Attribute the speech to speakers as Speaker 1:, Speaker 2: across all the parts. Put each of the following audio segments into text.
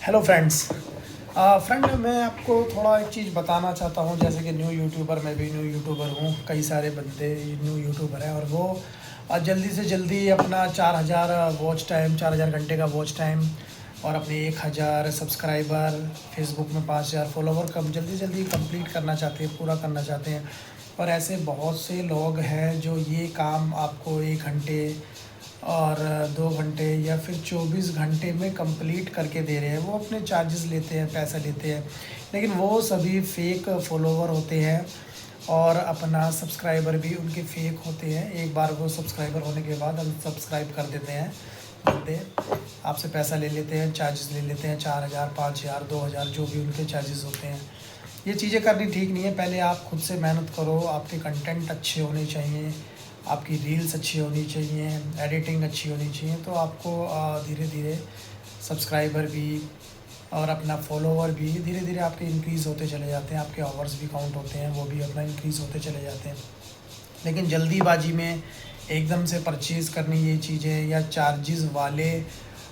Speaker 1: Hello friends. Friend मैं आपको थोड़ा एक चीज़ बताना चाहता हूँ। जैसे कि न्यू यूट्यूबर, मैं भी न्यू यूट्यूबर हूँ, कई सारे बंदे न्यू यूट्यूबर हैं और वो जल्दी से जल्दी अपना 4000 वॉच टाइम, 4000 घंटे का वॉच टाइम और अपने 1000 सब्सक्राइबर, फेसबुक में 5000 फॉलोवर कम जल्दी जल्दी कंप्लीट करना चाहते हैं, पूरा करना चाहते हैं। और ऐसे बहुत से लोग हैं जो ये काम आपको 1 घंटे और 2 घंटे या फिर 24 घंटे में कंप्लीट करके दे रहे हैं। वो अपने चार्जेस लेते हैं, पैसा लेते हैं, लेकिन वो सभी फेक फॉलोवर होते हैं और अपना सब्सक्राइबर भी उनके फेक होते हैं। एक बार वो सब्सक्राइबर होने के बाद अनसब्सक्राइब कर देते हैं बंदे, आपसे पैसा ले लेते हैं, चार्जेस ले लेते हैं 4000, 5000, 2000, जो भी उनके चार्जेस होते हैं। ये चीज़ें करनी ठीक नहीं है। पहले आप खुद से मेहनत करो, आपके कंटेंट अच्छे होने चाहिए, आपकी रील्स अच्छी होनी चाहिए, एडिटिंग अच्छी होनी चाहिए, तो आपको धीरे धीरे सब्सक्राइबर भी और अपना फॉलोवर भी धीरे धीरे आपके इंक्रीज़ होते चले जाते हैं। आपके आवर्स भी काउंट होते हैं, वो भी अपना इंक्रीज़ होते चले जाते हैं। लेकिन जल्दीबाजी में एकदम से परचेज़ करनी ये चीज़ें या चार्जेस वाले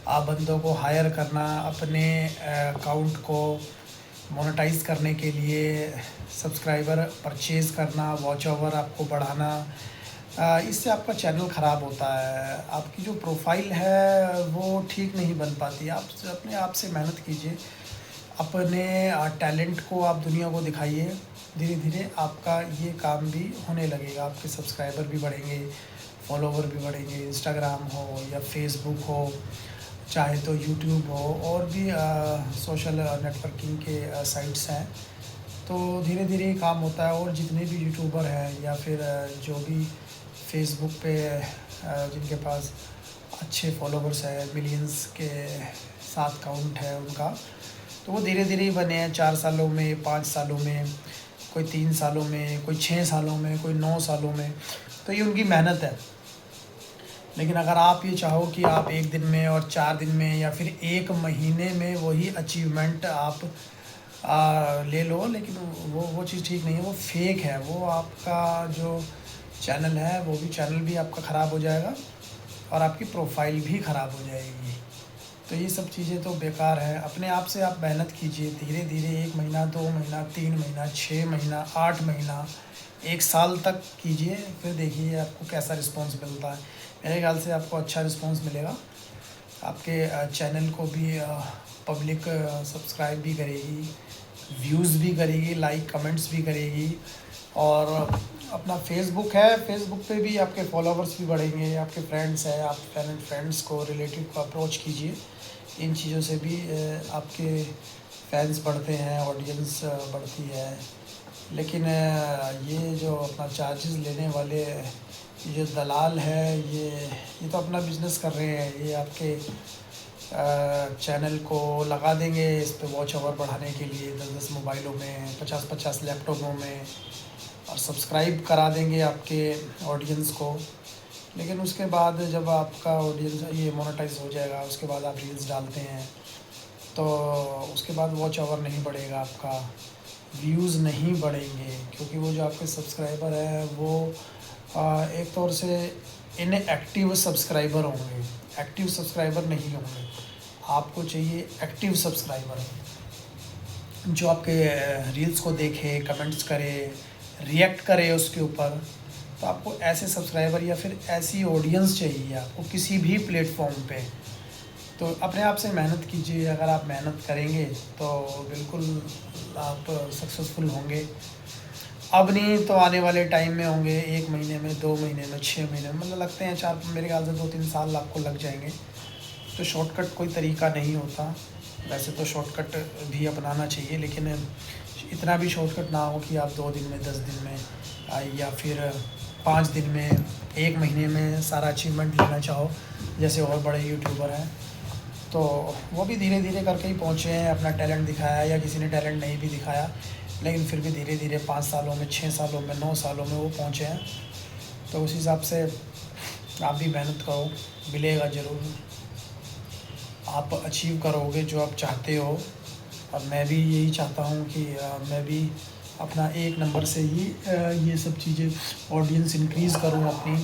Speaker 1: बंदों को हायर करना, अपने अकाउंट को मोनेटाइज़ करने के लिए सब्सक्राइबर परचेज़ करना, वॉच ओवर आपको बढ़ाना, इससे आपका चैनल ख़राब होता है। आपकी जो प्रोफाइल है वो ठीक नहीं बन पाती। आप अपने आप से मेहनत कीजिए, अपने टैलेंट को आप दुनिया को दिखाइए। धीरे धीरे आपका ये काम भी होने लगेगा, आपके सब्सक्राइबर भी बढ़ेंगे, फॉलोवर भी बढ़ेंगे। इंस्टाग्राम हो या फेसबुक हो, चाहे तो यूट्यूब हो, और भी सोशल नेटवर्किंग के साइट्स हैं। तो धीरे धीरे ये काम होता है। और जितने भी यूट्यूबर हैं या फिर जो भी फेसबुक पे जिनके पास अच्छे फॉलोवर्स हैं, मिलियंस के साथ काउंट है उनका, तो वो धीरे धीरे ही बने हैं। 4 सालों में, 5 सालों में, कोई 3 सालों में, कोई 6 सालों में, कोई 9 सालों में। तो ये उनकी मेहनत है। लेकिन अगर आप ये चाहो कि आप 1 दिन में और 4 दिन में या फिर 1 महीने में वही अचीवमेंट आप ले लो, लेकिन वो चीज़ ठीक नहीं है, वो फेक है। वो आपका जो चैनल है, वो भी चैनल भी आपका ख़राब हो जाएगा और आपकी प्रोफाइल भी ख़राब हो जाएगी। तो ये सब चीज़ें तो बेकार है। अपने आप से आप मेहनत कीजिए, धीरे धीरे 1 महीना, 2 महीना, 3 महीना, 6 महीना, 8 महीना, 1 साल तक कीजिए, फिर देखिए आपको कैसा रिस्पॉन्स मिलता है। मेरे ख्याल से आपको अच्छा रिस्पॉन्स मिलेगा। आपके चैनल को भी पब्लिक सब्सक्राइब भी करेगी, व्यूज़ भी करेगी, लाइक कमेंट्स भी करेगी। और अपना फेसबुक है, फेसबुक पे भी आपके फॉलोवर्स भी बढ़ेंगे, आपके फ्रेंड्स हैं, आप फ्रेंड्स को, रिलेटिव को अप्रोच कीजिए। इन चीज़ों से भी आपके फैंस बढ़ते हैं, ऑडियंस बढ़ती है। लेकिन ये जो अपना चार्जेस लेने वाले ये जो दलाल है, ये तो अपना बिजनेस कर रहे हैं। ये आपके चैनल को लगा देंगे इस पे वॉच ओवर बढ़ाने के लिए 10-10 मोबाइलों में, 50-50 लैपटॉपों में, और सब्सक्राइब करा देंगे आपके ऑडियंस को। लेकिन उसके बाद जब आपका ऑडियंस ये मोनेटाइज हो जाएगा, उसके बाद आप रील्स डालते हैं, तो उसके बाद वॉच ओवर नहीं बढ़ेगा, आपका व्यूज़ नहीं बढ़ेंगे, क्योंकि वो जो आपके सब्सक्राइबर हैं वो एक तौर से इनएक्टिव सब्सक्राइबर होंगे, एक्टिव सब्सक्राइबर नहीं होंगे। आपको चाहिए एक्टिव सब्सक्राइबर जो आपके रील्स को देखे, कमेंट्स करे, रिएक्ट करे उसके ऊपर। तो आपको ऐसे सब्सक्राइबर या फिर ऐसी ऑडियंस चाहिए आपको किसी भी प्लेटफॉर्म पे। तो अपने आप से मेहनत कीजिए। अगर आप मेहनत करेंगे तो बिल्कुल आप सक्सेसफुल होंगे। अब नहीं तो आने वाले टाइम में होंगे, 1 महीने में, 2 महीने में, 6 महीने में, मतलब लगते हैं 4, मेरे ख्याल से 2-3 साल आपको लग जाएंगे। तो शॉर्टकट कोई तरीका नहीं होता। वैसे तो शॉर्टकट भी अपनाना चाहिए, लेकिन इतना भी शॉर्टकट ना हो कि आप 2 दिन में, 10 दिन में या फिर 5 दिन में, 1 महीने में सारा अचीवमेंट लेना चाहो, जैसे और बड़े यूट्यूबर हैं। तो वो भी धीरे धीरे करके ही पहुँचे हैं, अपना टैलेंट दिखाया, या किसी ने टैलेंट नहीं भी दिखाया, लेकिन फिर भी धीरे धीरे 5 सालों में, 6 सालों में, 9 सालों में वो पहुँचे हैं। तो उस हिसाब से आप भी मेहनत करो, मिलेगा ज़रूर। आप अचीव करोगे जो आप चाहते हो। और मैं भी यही चाहता हूँ कि मैं भी अपना 1 नंबर से ही ये सब चीज़ें ऑडियंस इंक्रीज़ करूँ अपनी,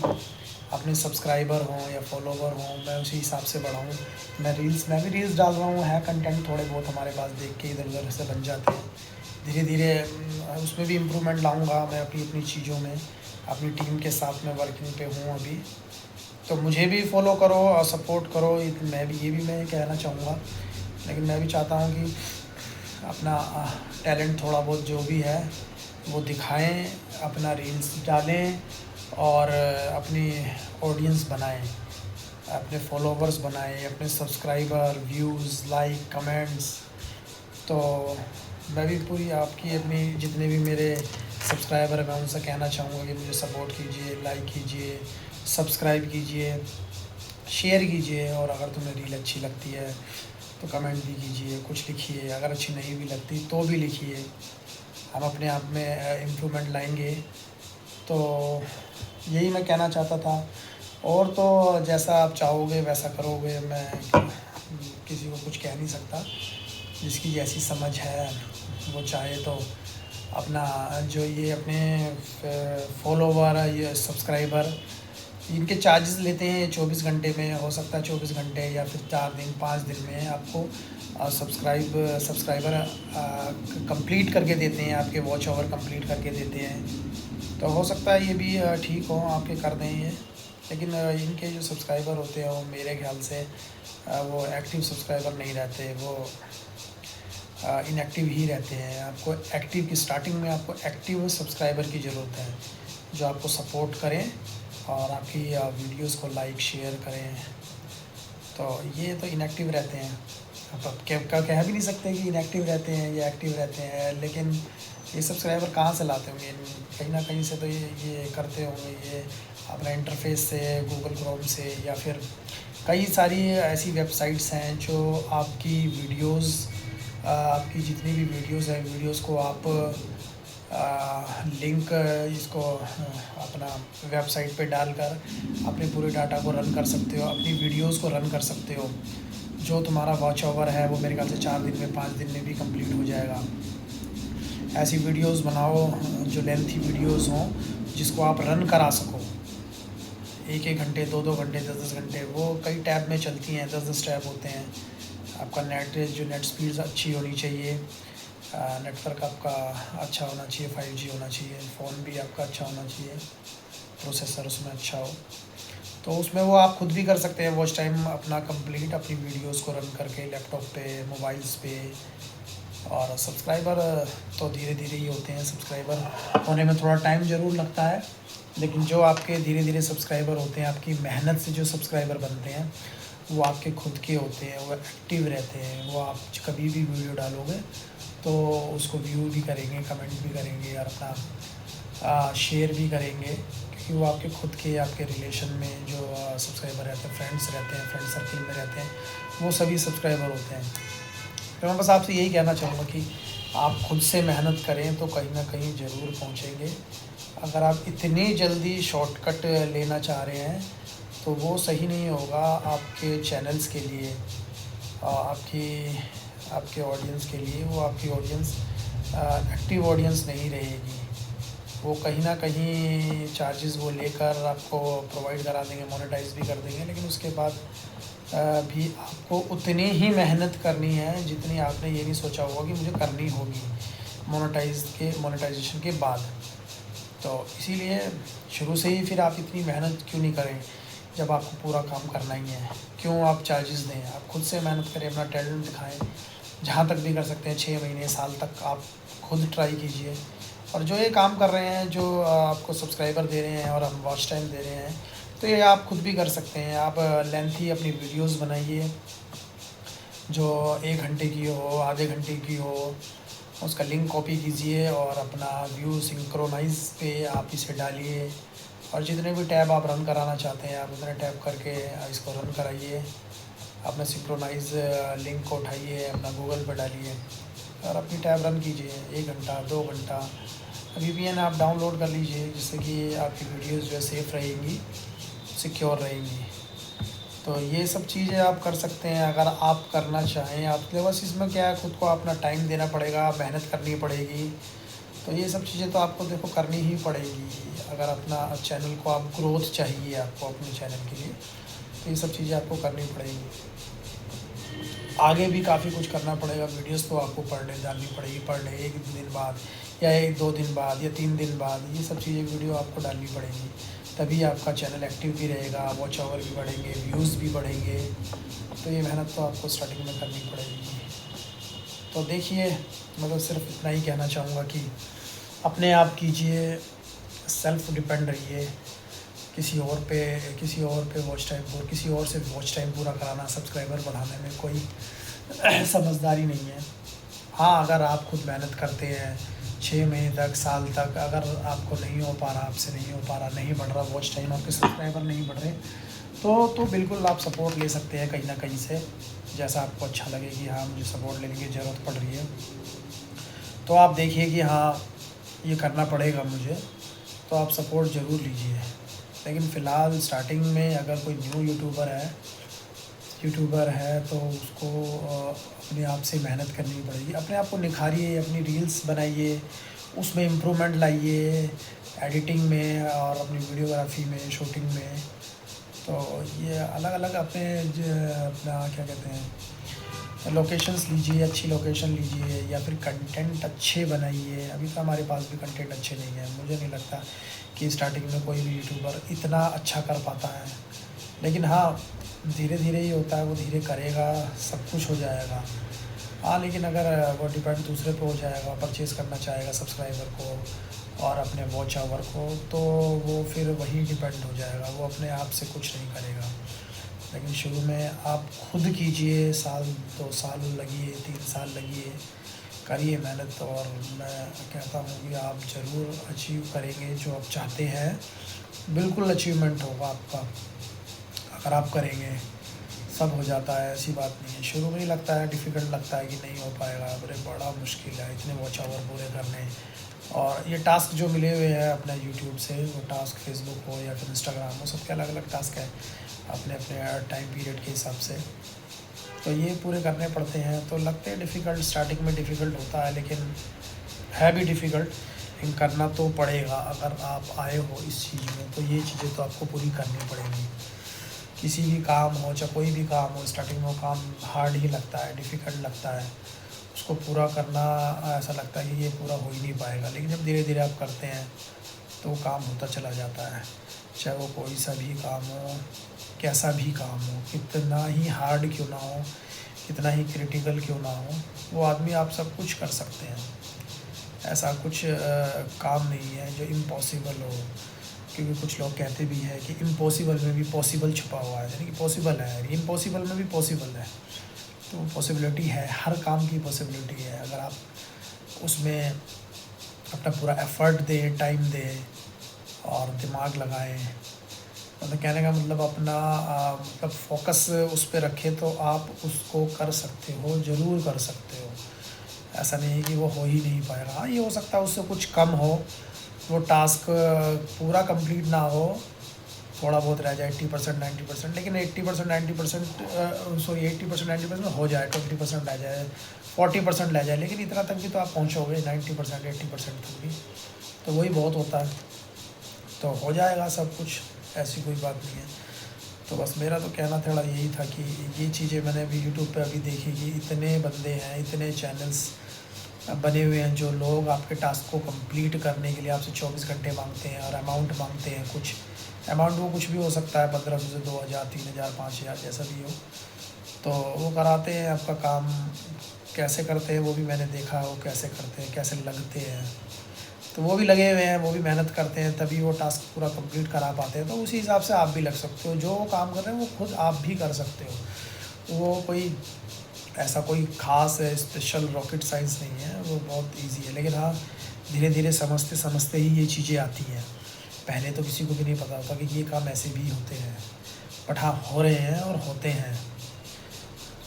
Speaker 1: अपने सब्सक्राइबर हों या फॉलोवर हों, मैं उसी हिसाब से बढ़ाऊँ। मैं भी रील्स डाल रहा हूँ, है कंटेंट थोड़े बहुत हमारे पास, देख के इधर उधर से बन जाते हैं। धीरे धीरे उसमें भी इम्प्रूवमेंट लाऊंगा मैं अपनी अपनी चीज़ों में। अपनी टीम के साथ में वर्किंग पे हूँ अभी, तो मुझे भी फॉलो करो और सपोर्ट करो। मैं कहना चाहूँगा। लेकिन मैं भी चाहता हूँ कि अपना टैलेंट थोड़ा बहुत जो भी है वो दिखाएं, अपना रील्स डालें और अपनी ऑडियंस बनाएं, अपने फॉलोवर्स बनाएं, अपने सब्सक्राइबर, व्यूज़, लाइक, कमेंट्स। तो मैं भी पूरी आपकी अपनी जितने भी मेरे सब्सक्राइबर हैं मैं उनसे कहना चाहूँगा कि मुझे सपोर्ट कीजिए, लाइक कीजिए, सब्सक्राइब कीजिए, शेयर कीजिए। और अगर तुम्हें रील अच्छी लगती है तो कमेंट भी कीजिए, कुछ लिखिए। अगर अच्छी नहीं भी लगती तो भी लिखिए, हम अपने आप में इम्प्रूवमेंट लाएंगे। तो यही मैं कहना चाहता था। और तो जैसा आप चाहोगे वैसा करोगे, मैं किसी को कुछ कह नहीं सकता। जिसकी जैसी समझ है वो चाहे तो अपना जो ये अपने फॉलोवर, ये सब्सक्राइबर, इनके चार्जेस लेते हैं 24 घंटे में। हो सकता है 24 घंटे या फिर 4 दिन 5 दिन में आपको सब्सक्राइबर कंप्लीट करके देते हैं, आपके वॉच ओवर कंप्लीट करके देते हैं। तो हो सकता है ये भी ठीक हो, आपके कर दें ये। लेकिन इनके जो सब्सक्राइबर होते हैं वो मेरे ख्याल से वो एक्टिव सब्सक्राइबर नहीं रहते, वो इनएक्टिव ही रहते हैं। आपको एक्टिव की स्टार्टिंग में आपको एक्टिव सब्सक्राइबर की ज़रूरत है, जो आपको सपोर्ट करें और आपकी वीडियोस को लाइक शेयर करें। तो ये तो इनएक्टिव रहते हैं। अब कह भी नहीं सकते कि इनएक्टिव रहते हैं या एक्टिव रहते हैं। लेकिन ये सब्सक्राइबर कहाँ से लाते होंगे, कहीं ना कहीं से तो ये करते होंगे। ये अपना इंटरफेस से, गूगल क्रोम से, या फिर कई सारी ऐसी वेबसाइट्स हैं जो आपकी वीडियोस, आपकी जितनी भी वीडियोस हैं, वीडियोस को आप लिंक इसको अपना वेबसाइट पे डालकर अपने पूरे डाटा को रन कर सकते हो, अपनी वीडियोस को रन कर सकते हो। जो तुम्हारा वॉच ओवर है वो मेरे ख्याल से 4 दिन में 5 दिन में भी कंप्लीट हो जाएगा। ऐसी वीडियोस बनाओ जो लेंथी वीडियोस हों, जिसको आप रन करा सको 1-1 घंटे, 2-2 घंटे, 10-10 घंटे। वो कई टैब में चलती हैं, 10-10 टैब होते हैं। आपका नेट स्पीड अच्छी होनी चाहिए, नेटवर्क आपका अच्छा होना चाहिए, 5G होना चाहिए, फ़ोन भी आपका अच्छा होना चाहिए, प्रोसेसर उसमें अच्छा हो। तो उसमें वो आप खुद भी कर सकते हैं वॉच टाइम अपना कंप्लीट, अपनी वीडियोस को रन करके लैपटॉप पे, मोबाइल्स पे। और सब्सक्राइबर तो धीरे धीरे ही होते हैं, सब्सक्राइबर होने में थोड़ा टाइम ज़रूर लगता है। लेकिन जो आपके धीरे धीरे सब्सक्राइबर होते हैं, आपकी मेहनत से जो सब्सक्राइबर बनते हैं, वो आपके खुद के होते हैं, वो एक्टिव रहते हैं। वो आप कभी भी वीडियो डालोगे तो उसको व्यू भी करेंगे, कमेंट भी करेंगे और अपना शेयर भी करेंगे, क्योंकि वो आपके खुद के, आपके रिलेशन में जो सब्सक्राइबर रहते हैं, फ्रेंड्स रहते हैं, फ्रेंड सर्कल में रहते हैं, वो सभी सब्सक्राइबर होते हैं। तो मैं बस आपसे यही कहना चाहूँगा कि आप खुद से मेहनत करें तो कहीं ना कहीं ज़रूर पहुँचेंगे। अगर आप इतनी जल्दी शॉर्टकट लेना चाह रहे हैं तो वो सही नहीं होगा आपके चैनल्स के लिए, आपके ऑडियंस के लिए। वो आपकी ऑडियंस एक्टिव ऑडियंस नहीं रहेगी। वो कहीं ना कहीं चार्जेस वो लेकर आपको प्रोवाइड करा देंगे, मोनेटाइज भी कर देंगे, लेकिन उसके बाद भी आपको उतनी ही मेहनत करनी है जितनी आपने ये नहीं सोचा होगा कि मुझे करनी होगी मोनेटाइजेशन के बाद। तो इसीलिए शुरू से ही फिर आप इतनी मेहनत क्यों नहीं करें, जब आपको पूरा काम करना ही है। क्यों आप चार्जेस दें, आप खुद से मेहनत करें, अपना टैलेंट दिखाएं। जहाँ तक भी कर सकते हैं 6 महीने, साल तक आप खुद ट्राई कीजिए। और जो ये काम कर रहे हैं, जो आपको सब्सक्राइबर दे रहे हैं और हम वॉच टाइम दे रहे हैं, तो ये आप खुद भी कर सकते हैं। आप लेंथी अपनी वीडियोस बनाइए जो 1 घंटे की हो, आधे घंटे की हो, उसका लिंक कॉपी कीजिए और अपना व्यू सिंक्रोनाइज पे आप इसे डालिए। और जितने भी टैब आप रन कराना चाहते हैं आप उतने टैब करके इसको रन कराइए। अपना सिंक्रोनाइज लिंक को उठाइए, अपना गूगल पर डालिए और अपनी टैब रन कीजिए 1 घंटा 2 घंटा। VPN आप डाउनलोड कर लीजिए, जिससे कि आपकी वीडियोस जो है सेफ़ रहेंगी, सिक्योर रहेंगी। तो ये सब चीज़ें आप कर सकते हैं अगर आप करना चाहें। आपके बस इसमें क्या है, खुद को अपना टाइम देना पड़ेगा, मेहनत करनी पड़ेगी। तो ये सब चीज़ें तो आपको देखो करनी ही पड़ेगी अगर अपना चैनल को आप ग्रोथ चाहिए आपको अपने चैनल के लिए, तो ये सब चीज़ें आपको करनी पड़ेगी। आगे भी काफ़ी कुछ करना पड़ेगा, वीडियोस तो आपको पर डे डालनी पड़ेगी, पर डे 1 दिन बाद या 1-2 दिन बाद या 3 दिन बाद, ये सब चीज़ें वीडियो आपको डालनी पड़ेगी। तभी आपका चैनल एक्टिव भी रहेगा, वॉच आवर भी बढ़ेंगे, व्यूज़ भी बढ़ेंगे। तो ये मेहनत तो आपको स्टार्टिंग में करनी पड़ेगी। तो देखिए, मैं तो सिर्फ इतना ही कहना चाहूँगा कि अपने आप कीजिए, सेल्फ डिपेंड रहिए। किसी और पे वॉच टाइम और किसी और से वॉच टाइम पूरा कराना, सब्सक्राइबर बढ़ाने में कोई समझदारी नहीं है। हाँ, अगर आप खुद मेहनत करते हैं 6 महीने तक, साल तक, अगर आपको नहीं हो पा रहा, आपसे नहीं हो पा रहा, नहीं बढ़ रहा वॉच टाइम, आपके सब्सक्राइबर नहीं बढ़ रहे, तो बिल्कुल आप सपोर्ट ले सकते हैं कहीं ना कहीं से, जैसा आपको अच्छा लगे कि हाँ मुझे सपोर्ट लेने की ज़रूरत पड़ रही है। तो आप देखिए कि हाँ ये करना पड़ेगा मुझे, तो आप सपोर्ट ज़रूर लीजिए। लेकिन फ़िलहाल स्टार्टिंग में अगर कोई न्यू यूट्यूबर है तो उसको अपने आप से मेहनत करनी पड़ेगी। अपने आप को निखारिए, अपनी रील्स बनाइए, उसमें इम्प्रूवमेंट लाइए, एडिटिंग में और अपनी वीडियोग्राफी में, शूटिंग में। तो ये अलग अलग अपना क्या कहते हैं, लोकेशंस लीजिए, अच्छी लोकेशन लीजिए, या फिर कंटेंट अच्छे बनाइए। अभी तो हमारे पास भी कंटेंट अच्छे नहीं है, मुझे नहीं लगता कि स्टार्टिंग में कोई भी यूट्यूबर इतना अच्छा कर पाता है। लेकिन हाँ, धीरे धीरे ही होता है, वो धीरे करेगा, सब कुछ हो जाएगा। हाँ, लेकिन अगर वो डिपेंड दूसरे पे हो जाएगा, परचेज़ करना चाहेगा सब्सक्राइबर को और अपने वॉच आवर को, तो वो फिर वही डिपेंड हो जाएगा, वो अपने आप से कुछ नहीं करेगा। लेकिन शुरू में आप खुद कीजिए, साल 2 साल लगिए, 3 साल लगिए, करिए मेहनत, और मैं कहता हूँ कि आप ज़रूर अचीव करेंगे जो आप चाहते हैं। बिल्कुल अचीवमेंट होगा आपका अगर आप करेंगे, सब हो जाता है, ऐसी बात नहीं है। शुरू में ही लगता है, डिफ़िकल्ट लगता है कि नहीं हो पाएगा, अरे बड़ा मुश्किल है इतने वॉच आवर पूरे करने। और ये टास्क जो मिले हुए हैं अपना यूट्यूब से, वो टास्क फेसबुक हो या फिर इंस्टाग्राम हो, सबके अलग अलग टास्क हैं अपने अपने टाइम पीरियड के हिसाब से, तो ये पूरे करने पड़ते हैं। तो लगते हैं डिफ़िकल्ट, स्टार्टिंग में डिफ़िकल्ट होता है, लेकिन है भी डिफ़िकल्ट, लेकिन करना तो पड़ेगा। अगर आप आए हो इस चीज़ में तो ये चीज़ें तो आपको पूरी करनी पड़ेंगी। किसी भी काम हो, चाहे कोई भी काम हो, स्टार्टिंग में वो काम हार्ड ही लगता है, डिफ़िकल्ट लगता है, उसको पूरा करना ऐसा लगता है कि ये पूरा हो ही नहीं पाएगा। लेकिन जब धीरे धीरे आप करते हैं तो काम होता चला जाता है। चाहे वो कोई सा भी काम हो, कैसा भी काम हो, कितना ही हार्ड क्यों ना हो, कितना ही क्रिटिकल क्यों ना हो, वो आदमी आप सब कुछ कर सकते हैं। ऐसा कुछ काम नहीं है जो इम्पॉसिबल हो, क्योंकि कुछ लोग कहते भी हैं कि इम्पॉसिबल में भी पॉसिबल छुपा हुआ है, यानी कि पॉसिबल है, इम्पॉसिबल में भी पॉसिबल है। तो पॉसिबिलिटी है, हर काम की पॉसिबिलिटी है, अगर आप उसमें अपना पूरा एफ़र्ट दें, टाइम दें और दिमाग लगाएं। मतलब कहने का मतलब अपना मतलब फोकस उस पे रखें तो आप उसको कर सकते हो, ज़रूर कर सकते हो। ऐसा नहीं है कि वो हो ही नहीं पाएगा। हाँ, ये हो सकता है उससे कुछ कम हो, वो टास्क पूरा कंप्लीट ना हो, थोड़ा बहुत रह जाए 80% 90%, लेकिन 80% 90% 80% 90% हो जाए, 20% रह जाए, 40% रह जाए, लेकिन इतना तक भी तो आप पहुँचोगे 90% 80% तक भी, तो वही बहुत होता है। तो हो जाएगा सब कुछ, ऐसी कोई बात नहीं है। तो बस मेरा तो कहना थोड़ा यही था कि ये चीज़ें मैंने अभी यूट्यूब पे अभी देखी कि इतने बंदे हैं, इतने चैनल्स बने हुए हैं जो लोग आपके टास्क को कंप्लीट करने के लिए आपसे 24 घंटे मांगते हैं और अमाउंट मांगते हैं। कुछ अमाउंट वो कुछ भी हो सकता है, 1500 से 2000, 3000, 5000, जैसा भी हो, तो वो कराते हैं आपका काम। कैसे करते हैं वो भी मैंने देखा, वो कैसे करते हैं, कैसे लगते हैं, तो वो भी लगे हुए हैं, वो भी मेहनत करते हैं, तभी वो टास्क पूरा कंप्लीट करा पाते हैं। तो उसी हिसाब से आप भी लग सकते हो, जो काम कर रहे हैं वो खुद आप भी कर सकते हो। वो कोई ऐसा कोई ख़ास स्पेशल रॉकेट साइंस नहीं है, वो बहुत इजी है। लेकिन हाँ, धीरे धीरे समझते समझते ही ये चीज़ें आती हैं। पहले तो किसी को भी नहीं पता होता कि ये काम ऐसे भी होते हैं, बट हाँ, हो रहे हैं और होते हैं।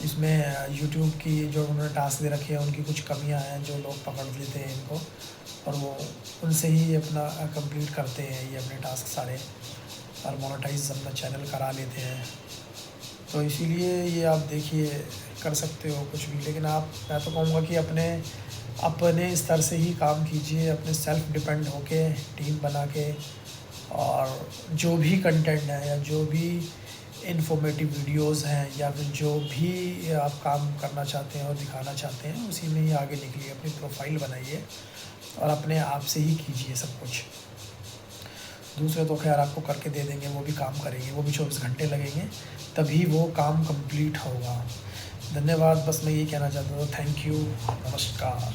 Speaker 1: इसमें यूट्यूब की जो उन्होंने टास्क दे रखे हैं उनकी कुछ कमियां हैं जो लोग पकड़ लेते हैं इनको, और वो उनसे ही अपना कंप्लीट करते हैं ये अपने टास्क सारे, और मोनेटाइज अपना चैनल करा लेते हैं। तो इसीलिए ये आप देखिए, कर सकते हो कुछ भी, लेकिन मैं तो कहूँगा कि अपने स्तर से ही काम कीजिए, अपने सेल्फ डिपेंड होके टीम बना के, और जो भी कंटेंट है या जो भी इन्फॉर्मेटिव वीडियोस हैं या फिर जो भी आप काम करना चाहते हैं और दिखाना चाहते हैं, उसी में ही आगे निकलिए, अपनी प्रोफाइल बनाइए और अपने आप से ही कीजिए सब कुछ। दूसरे तो खैर आपको करके दे देंगे, वो भी काम करेंगे, वो भी 24 घंटे लगेंगे, तभी वो काम कंप्लीट होगा। धन्यवाद, बस मैं यही कहना चाहता था। थैंक यू, नमस्कार।